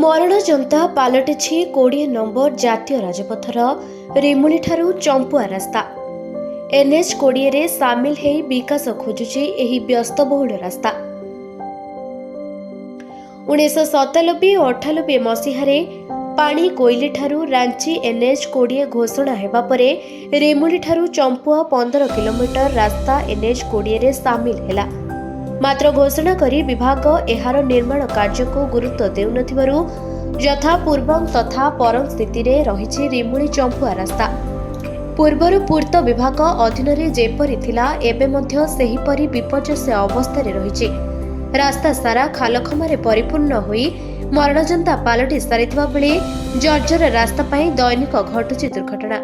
ମରଣଜନ୍ତା ପାଲଟିଛି 20 ନମ୍ବର ଜାତୀୟ ରାଜପଥର ରିମୁଳି ଠାରୁ ଚମ୍ପୁଆ ରାସ୍ତା। NH 20ରେ ସାମିଲ ହେଇ ବିକାଶ ଖୋଜୁଛି ଏହି ବ୍ୟସ୍ତବହୁଳ ରାସ୍ତା। 1997-98 ମସିହାରେ ପାଣି କୋଇଲି ଠାରୁ ରାଞ୍ଚି NH 20 ଘୋଷଣା ହେବା ପରେ ରିମୁଳି ଠାରୁ ଚମ୍ପୁଆ 15 କିଲୋମିଟର ରାସ୍ତା NH 20ରେ ସାମିଲ ହେଲା। ମାତ୍ର ଘୋଷଣା କରି ବିଭାଗ ଏହାର ନିର୍ମାଣ କାର୍ଯ୍ୟକୁ ଗୁରୁତ୍ୱ ଦେଉନଥିବାରୁ ଯଥା ପୂର୍ବଂ ତଥା ପରଂ ସ୍ଥିତିରେ ରହିଛି ରିମୁଳି ଚମ୍ପୁଆ ରାସ୍ତା। ପୂର୍ବରୁ ପୂର୍ତ୍ତ ବିଭାଗ ଅଧୀନରେ ଯେପରି ଥିଲା ଏବେ ମଧ୍ୟ ସେହିପରି ବିପର୍ଯ୍ୟସ୍ତ ଅବସ୍ଥାରେ ରହିଛି। ରାସ୍ତା ସାରା ଖାଲଖମାରେ ପରିପୂର୍ଣ୍ଣ ହୋଇ ମରଣଜନ୍ତା ପାଲଟି ସାରିଥିବା ବେଳେ ଜର୍ଜର ରାସ୍ତା ପାଇଁ ଦୈନିକ ଘଟୁଛି ଦୁର୍ଘଟଣା।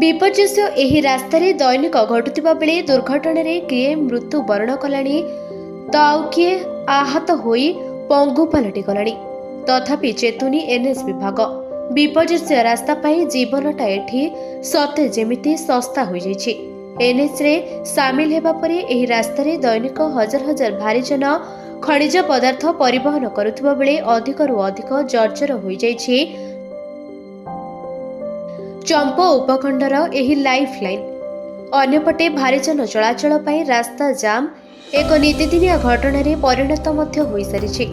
ବିପର୍ଯ୍ୟସ୍ତ ଏହି ରାସ୍ତାରେ ଦୈନିକ ଘଟୁଥିବା ବେଳେ ଦୁର୍ଘଟଣାରେ କିଏ ମୃତ୍ୟୁବରଣ କଲାଣି ତ ଆଉ କିଏ ଆହତ ହୋଇ ପଙ୍ଗୁ ପାଲଟି ଗଲାଣି। ତଥାପି ଚେତୁନି NH ବିଭାଗ। ବିପର୍ଯ୍ୟସ୍ତ ରାସ୍ତା ପାଇଁ ଜୀବନଟା ଏଠି ସତେ ଯେମିତି ଶସ୍ତା ହୋଇଯାଇଛି। NHରେ ସାମିଲ ହେବା ପରେ ଏହି ରାସ୍ତାରେ ଦୈନିକ ହଜାର ହଜାର ଭାରିଯାନ ଖଣିଜ ପଦାର୍ଥ ପରିବହନ କରୁଥିବା ବେଳେ ଅଧିକରୁ ଅଧିକ ଜର୍ଜର ହୋଇଯାଇଛି ଚମ୍ପ ଉପଖଣ୍ଡର ଏହି ଲାଇଫ୍ ଲାଇନ୍। ଅନ୍ୟପଟେ ଭାରିଯାନ ଚଳାଚଳ ପାଇଁ ରାସ୍ତା ଜାମ୍ ଏକ ନିତିଦିନିଆ ଘଟଣାରେ ପରିଣତ ମଧ୍ୟ ହୋଇସାରିଛି।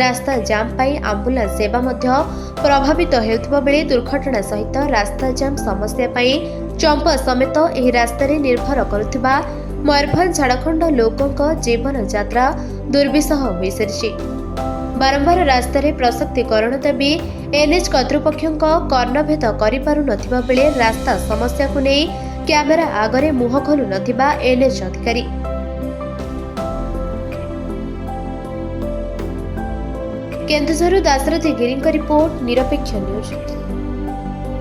ରାସ୍ତା ଜାମ୍ ପାଇଁ ଆମ୍ବୁଲାନ୍ସ ସେବା ମଧ୍ୟ ପ୍ରଭାବିତ ହେଉଥିବା ବେଳେ ଦୁର୍ଘଟଣା ସହିତ ରାସ୍ତା ଜାମ୍ ସମସ୍ୟା ପାଇଁ ଚମ୍ପ ସମେତ ଏହି ରାସ୍ତାରେ ନିର୍ଭର କରୁଥିବା ମୟୂରଭଞ୍ଜ ଝାଡ଼ଖଣ୍ଡ ଲୋକଙ୍କ ଜୀବନଯାତ୍ରା ଦୁର୍ବିସହ ହୋଇସାରିଛି। ବାରମ୍ବାର ରାସ୍ତାରେ ପ୍ରସକ୍ତିକରଣ ଦାବି NH କର୍ତ୍ତୃପକ୍ଷଙ୍କ କର୍ଣ୍ଣଭେଦ କରିପାରୁନଥିବା ବେଳେ ରାସ୍ତା ସମସ୍ୟାକୁ ନେଇ କ୍ୟାମେରା ଆଗରେ ମୁହଁ ଖୋଲୁ ନଥିବା NH ଅଧିକାରୀ। କେନ୍ଦୁଝରରୁ ଦାଶରଥୀ ଗିରିଙ୍କ ରିପୋର୍ଟ, ନିରପେକ୍ଷ ନ୍ୟୁଜ୍।